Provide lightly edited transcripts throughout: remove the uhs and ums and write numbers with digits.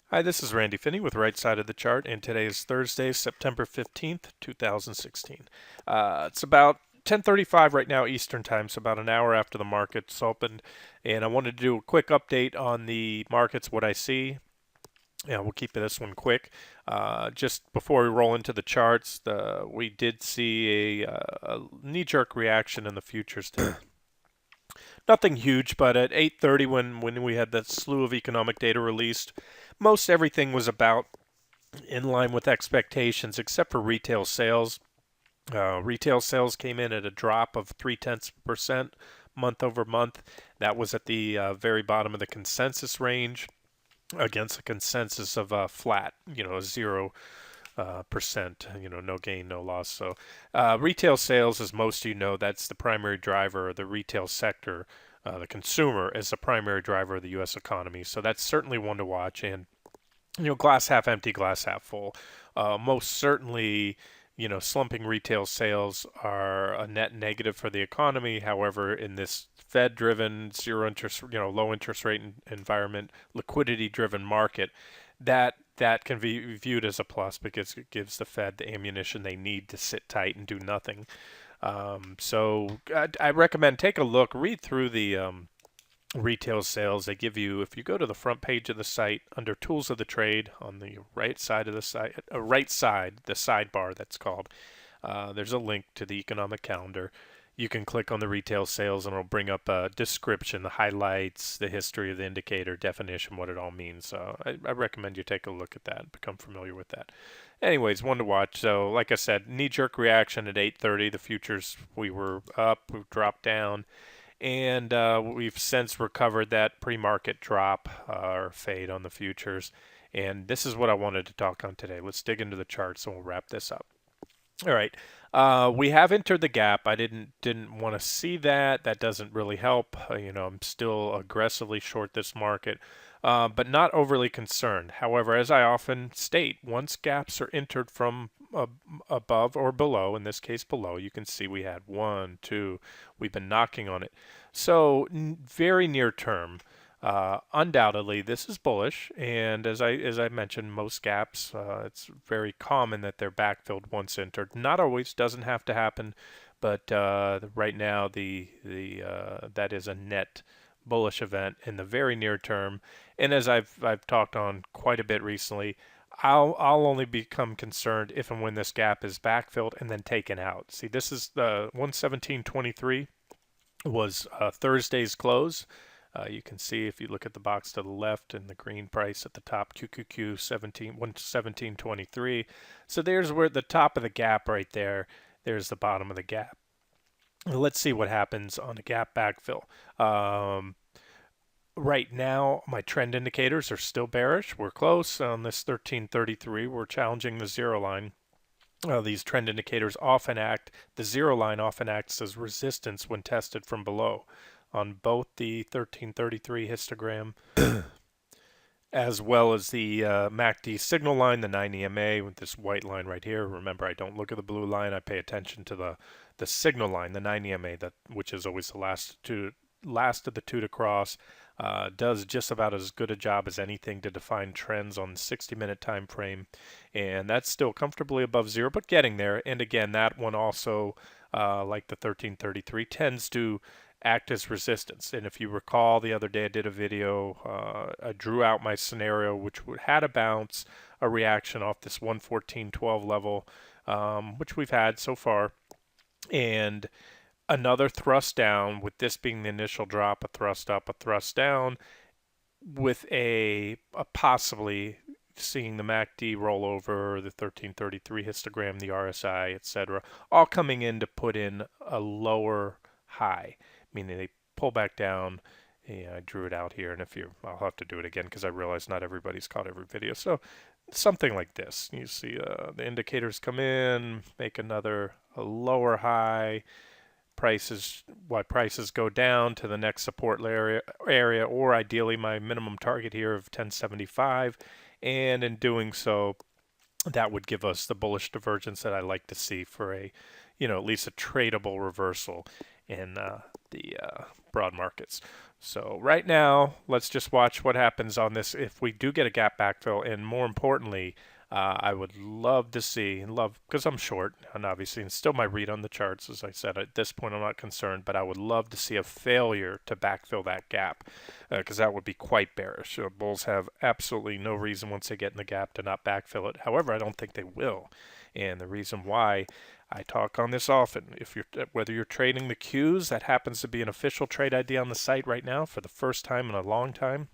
Hi, this is Randy Finney with Right Side of the Chart, and today is Thursday, September 15th, 2016. It's about 10:35 right now Eastern Time, so about an hour after the markets opened, and I wanted to do a quick update on the markets, what I see. Yeah, we'll keep this one quick. Just before we roll into the charts, we did see a knee-jerk reaction in the futures today. Nothing huge, but at 8:30 when we had that slew of economic data released, most everything was about in line with expectations except for retail sales. Retail sales came in at a drop of 0.3% month over month. That was at the very bottom of the consensus range against a consensus of flat, 0%, no gain, no loss. So retail sales, as most of you know, that's the primary driver of the retail sector. The consumer is the primary driver of the U.S. economy. So that's certainly one to watch. And glass half empty, glass half full. Most certainly, slumping retail sales are a net negative for the economy. However, in this Fed-driven, zero interest, low interest rate environment, liquidity-driven market, that can be viewed as a plus because it gives the Fed the ammunition they need to sit tight and do nothing. So I recommend take a look, read through the retail sales. They give you, if you go to the front page of the site under tools of the trade on the right side of the site, the sidebar that's called, there's a link to the economic calendar. You can click on the retail sales and it'll bring up a description, the highlights, the history of the indicator, definition, what it all means. So I recommend you take a look at that and become familiar with that. Anyways, one to watch. So like I said, knee-jerk reaction at 8:30. The futures, we were up, we dropped down, and we've since recovered that pre-market drop or fade on the futures. And this is what I wanted to talk on today. Let's dig into the charts and we'll wrap this up. All right. We have entered the gap. I didn't want to see that. That doesn't really help. I'm still aggressively short this market, but not overly concerned. However, as I often state, once gaps are entered from above or below, in this case below, you can see we had one, two. We've been knocking on it. So very near term. Undoubtedly, this is bullish, and as I mentioned, most gaps, it's very common that they're backfilled once entered. Not always, doesn't have to happen, but right now the that is a net bullish event in the very near term. And as I've talked on quite a bit recently, I'll only become concerned if and when this gap is backfilled and then taken out. See, this is the 117.23 was Thursday's close. You can see if you look at the box to the left and the green price at the top, QQQ 117.23. So there's where the top of the gap right there. There's the bottom of the gap. Let's see what happens on a gap backfill. Right now, my trend indicators are still bearish. We're close on this 1333. We're challenging the zero line. These trend indicators the zero line often acts as resistance when tested from below on both the 1333 histogram as well as the MACD signal line, the 9 EMA with this white line right here. Remember, I don't look at the blue line. I pay attention to the signal line, the 9 EMA, which is always the last of the two to cross. Does just about as good a job as anything to define trends on the 60-minute time frame, and that's still comfortably above zero, but getting there. And again, that one also, like the 1333, tends to act as resistance. And if you recall, the other day I did a video, I drew out my scenario, which had a bounce, a reaction off this 114.12 level, which we've had so far, and another thrust down, with this being the initial drop, a thrust up, a thrust down, with a possibly seeing the MACD roll over, the 1333 histogram, the RSI, etc., all coming in to put in a lower high, meaning they pull back down. Yeah, I drew it out here, and I'll have to do it again because I realize not everybody's caught every video. So something like this. You see the indicators come in, make a lower high, prices go down to the next support area, or ideally my minimum target here of 1075, and in doing so, that would give us the bullish divergence that I like to see for at least a tradable reversal in the broad markets. So right now, let's just watch what happens on this if we do get a gap backfill, and more importantly, I would love to see, because I'm short, and obviously, and still my read on the charts, as I said, at this point I'm not concerned, but I would love to see a failure to backfill that gap, because that would be quite bearish. Bulls have absolutely no reason once they get in the gap to not backfill it. However, I don't think they will, and the reason why, I talk on this often. Whether you're trading the Qs, that happens to be an official trade ID on the site right now for the first time in a long time.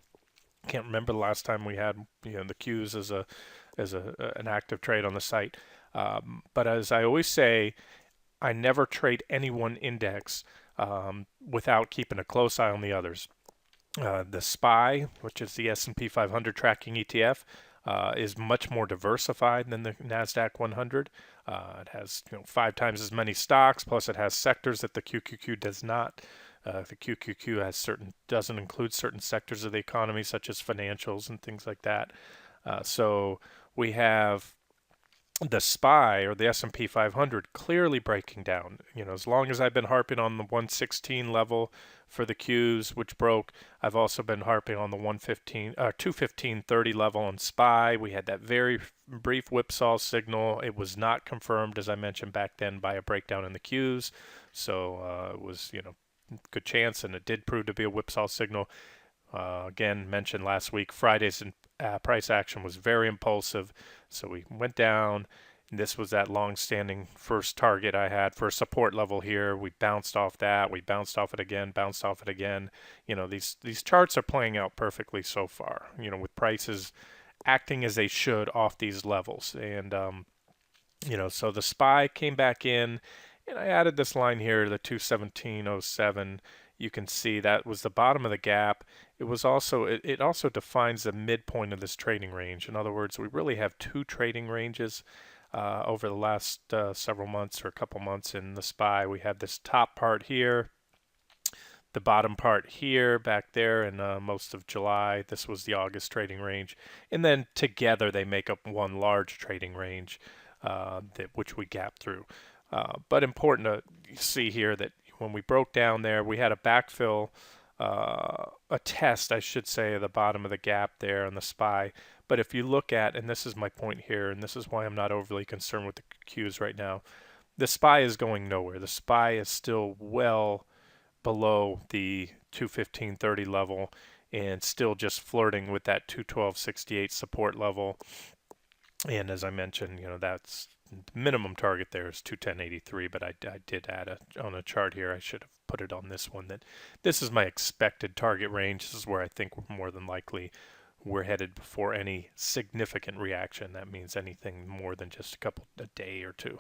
Can't remember the last time we had the Qs as an active trade on the site. But as I always say, I never trade any one index without keeping a close eye on the others. The SPY, which is the S&P 500 tracking ETF, is much more diversified than the NASDAQ 100. It has 5 times as many stocks, plus it has sectors that the QQQ does not. The QQQ doesn't include certain sectors of the economy, such as financials and things like that. So we have the SPY, or the S&P 500, clearly breaking down. As long as I've been harping on the 116 level for the Qs, which broke, I've also been harping on the 215.30 level on SPY. We had that very brief whipsaw signal. It was not confirmed, as I mentioned back then, by a breakdown in the Qs. So it was, good chance, and it did prove to be a whipsaw signal. Again, mentioned last week, Friday's price action was very impulsive, so we went down. This was that long-standing first target I had for a support level here. We bounced off that. We bounced off it again, bounced off it again. These charts are playing out perfectly so far, with prices acting as they should off these levels. And, so the SPY came back in, and I added this line here, the 217.07. You can see that was the bottom of the gap. It also defines the midpoint of this trading range. In other words, we really have 2 trading ranges over the last several months or a couple months in the SPY. We have this top part here, the bottom part here, back there in most of July. This was the August trading range. And then together they make up one large trading range which we gap through. But important to see here that when we broke down there, we had a backfill, a test, I should say, at the bottom of the gap there on the SPY. But if you look at, and this is my point here, and this is why I'm not overly concerned with the Qs right now, the SPY is going nowhere. The SPY is still well below the 215.30 level and still just flirting with that 212.68 support level. And as I mentioned, that's minimum target there is 210.83, but I did add on a chart here. I should have put it on this one, that this is my expected target range. This is where I think more than likely we're headed before any significant reaction. That means anything more than just a day or two.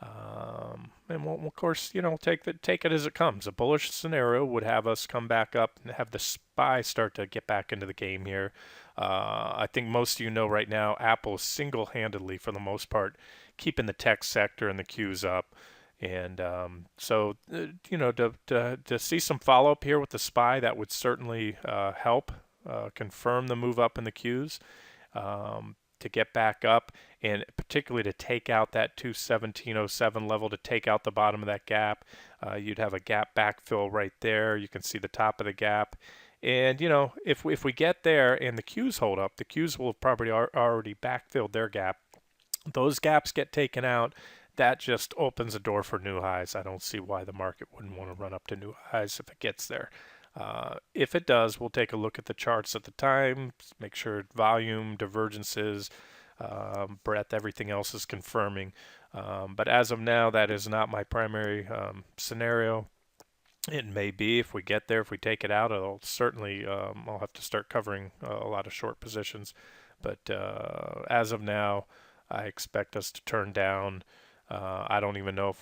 And we'll, of course, take it as it comes. A bullish scenario would have us come back up and have the SPY start to get back into the game here. I think most of right now, Apple single-handedly, for the most part, keeping the tech sector and the Qs up. And so, to see some follow-up here with the SPY, that would certainly help confirm the move up in the Qs. To get back up, and particularly to take out that 217.07 level, to take out the bottom of that gap. You'd have a gap backfill right there. You can see the top of the gap. And, if we get there and the Qs hold up, the Qs will have probably already backfilled their gap. Those gaps get taken out. That just opens a door for new highs. I don't see why the market wouldn't want to run up to new highs if it gets there. If it does, we'll take a look at the charts at the time, make sure volume, divergences, breadth, everything else is confirming. But as of now, that is not my primary scenario. It may be if we get there, if we take it out, I'll certainly I'll have to start covering a lot of short positions. But as of now, I expect us to turn down. I don't even know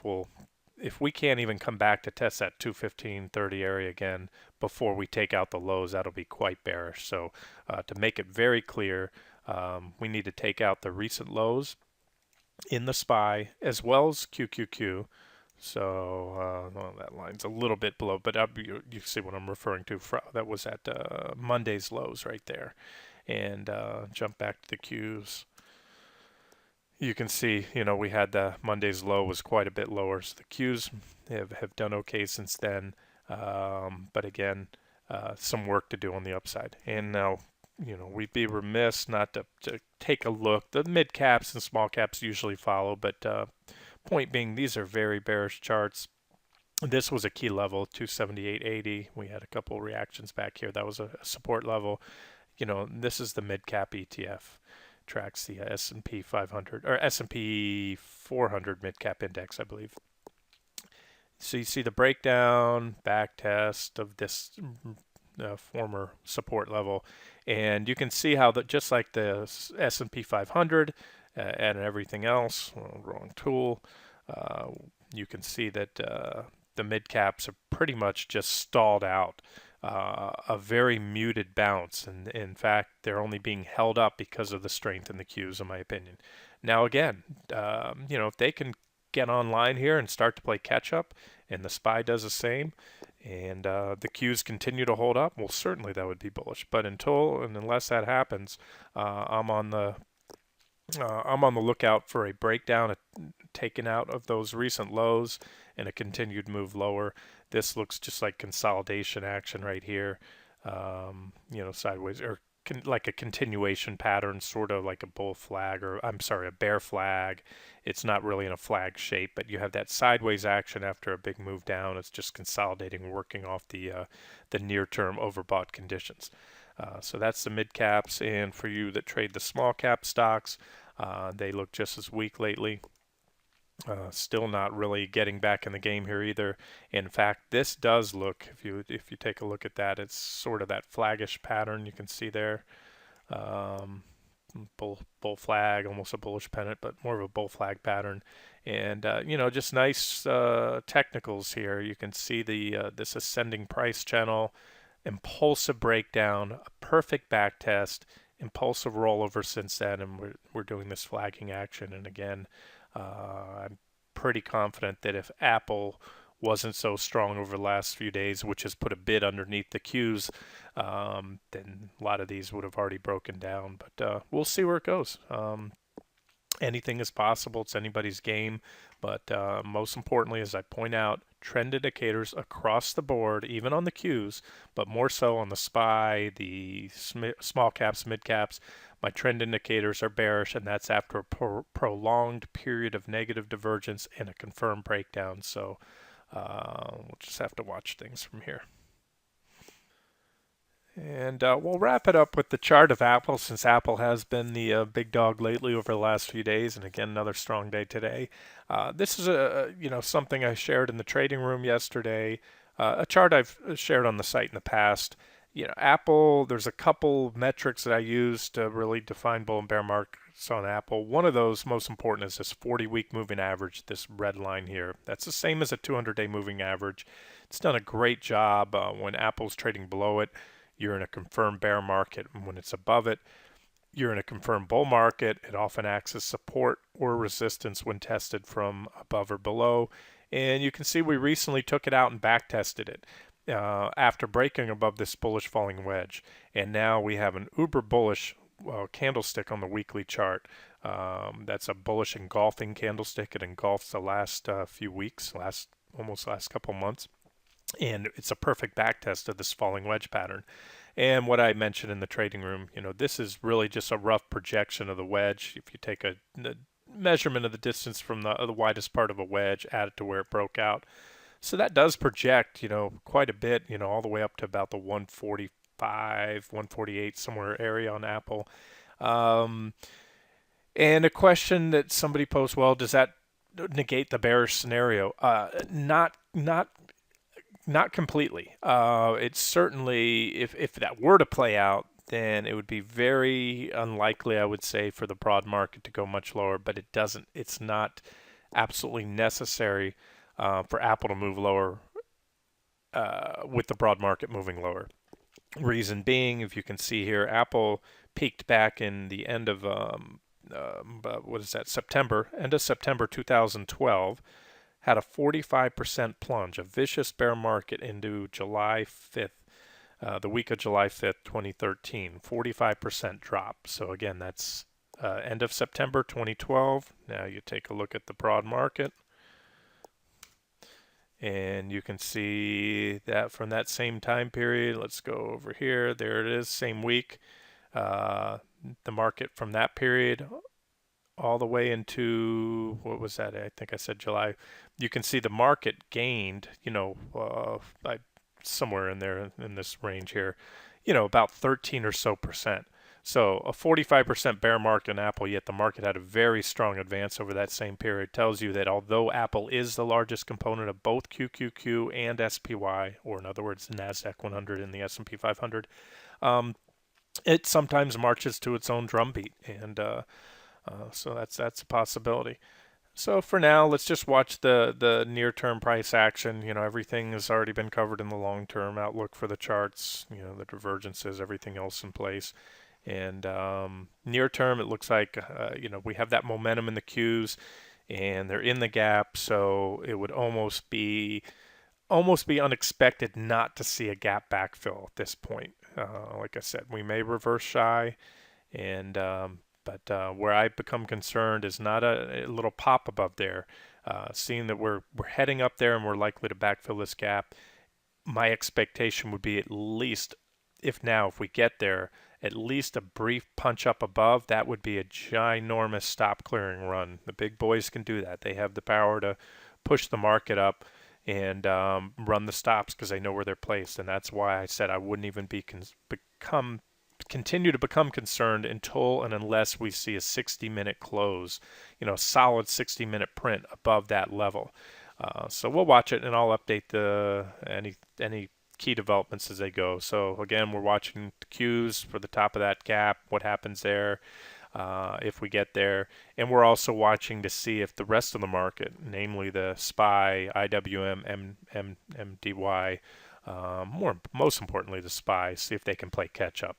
if we can't even come back to test that 215.30 area again before we take out the lows, that'll be quite bearish. So to make it very clear, we need to take out the recent lows in the SPY as well as QQQ. So that line's a little bit below, but you see what I'm referring to. That was at Monday's lows right there. And jump back to the Qs. You can see, we had the Monday's low was quite a bit lower. So the Qs have done okay since then. But again, some work to do on the upside. And now, we'd be remiss not to take a look. The mid caps and small caps usually follow, but point being, these are very bearish charts. This was a key level, 278.80. We had a couple reactions back here. That was a support level. This is the mid cap ETF. Tracks the S&P 500 or S&P 400 mid cap index, I believe. So you see the breakdown, back test of this former support level, and you can see how that, just like the S&P 500 and everything else, wrong tool, you can see that the mid caps are pretty much just stalled out. A very muted bounce, and in fact, they're only being held up because of the strength in the Qs, in my opinion. Now, again, if they can get online here and start to play catch up, and the SPY does the same, and the Qs continue to hold up, well, certainly that would be bullish. But unless that happens, I'm on the lookout for a breakdown, taken out of those recent lows, and a continued move lower. This looks just like consolidation action right here, sideways, or like a continuation pattern, sort of like a bull flag, or I'm sorry, a bear flag. It's not really in a flag shape, but you have that sideways action after a big move down. It's just consolidating, working off the near-term overbought conditions. So that's the mid caps, and for you that trade the small cap stocks, they look just as weak lately. Still not really getting back in the game here either. In fact, this does look, if you take a look at that, it's sort of that flaggish pattern you can see there. Bull flag, almost a bullish pennant, but more of a bull flag pattern. And just nice technicals here. You can see the this ascending price channel, impulsive breakdown, a perfect back test, impulsive rollover since then, and we're doing this flagging action. And again, I'm pretty confident that if Apple wasn't so strong over the last few days, which has put a bid underneath the Qs, then a lot of these would have already broken down. But we'll see where it goes. Anything is possible. It's anybody's game. But most importantly, as I point out, trend indicators across the board, even on the Qs, but more so on the SPY, the small caps, mid caps. My trend indicators are bearish, and that's after a prolonged period of negative divergence and a confirmed breakdown. So we'll just have to watch things from here. And we'll wrap it up with the chart of Apple, since Apple has been the big dog lately over the last few days, and again another strong day today. This is something I shared in the trading room yesterday, a chart I've shared on the site in the past. Apple, there's a couple metrics that I use to really define bull and bear markets on Apple. One of those, most important, is this 40-week moving average, this red line here. That's the same as a 200-day moving average. It's done a great job. When Apple's trading below it, you're in a confirmed bear market. And when it's above it, you're in a confirmed bull market. It often acts as support or resistance when tested from above or below. And you can see we recently took it out and back tested it after breaking above this bullish falling wedge. And now we have an uber bullish candlestick on the weekly chart. That's a bullish engulfing candlestick. It engulfs the last few weeks, last couple months. And it's a perfect back test of this falling wedge pattern. And what I mentioned in the trading room, this is really just a rough projection of the wedge. If you take a measurement of the distance from the widest part of a wedge, add it to where it broke out. So that does project, quite a bit, all the way up to about the 145, 148 somewhere area on Apple. And a question that somebody posed, well, does that negate the bearish scenario? Not completely. It's certainly, if that were to play out, then it would be very unlikely, I would say, for the broad market to go much lower, but it doesn't. It's not absolutely necessary for Apple to move lower with the broad market moving lower. Reason being, if you can see here, Apple peaked back in the end of September, end of September 2012, had a 45% plunge, a vicious bear market into July 5th, the week of July 5th, 2013, 45% drop. So again, that's end of September 2012. Now you take a look at the broad market. And you can see that from that same time period. Let's go over here. There it is, same week. The market from that period all the way into, what was that? I think I said July. You can see the market gained, somewhere in there in this range here, about 13 or so percent. So a 45% bear market in Apple, yet the market had a very strong advance over that same period. Tells you that although Apple is the largest component of both QQQ and SPY, or in other words, the NASDAQ 100 and the S&P 500, it sometimes marches to its own drumbeat, and so that's a possibility. So for now, let's just watch the near-term price action. Everything has already been covered in the long-term outlook for the charts. The divergences, everything else in place. And near term, it looks like we have that momentum in the Qs, and they're in the gap. So it would almost be unexpected not to see a gap backfill at this point. Like I said, we may reverse shy, and but where I become concerned is not a little pop above there. Seeing that we're heading up there and we're likely to backfill this gap, my expectation would be at least, if we get there, at least a brief punch up above. That would be a ginormous stop clearing run. The big boys can do that. They have the power to push the market up and run the stops because they know where they're placed. And that's why I said I wouldn't even continue to become concerned until and unless we see a 60-minute close, solid 60-minute print above that level. So we'll watch it, and I'll update any key developments as they go. So again, we're watching the Qs for the top of that gap, what happens there if we get there, and we're also watching to see if the rest of the market, namely the SPY, IWM, MDY, most importantly the SPY, see if they can play catch up.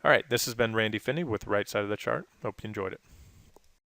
All right, this has been Randy Finney with Right Side of the Chart. Hope you enjoyed it.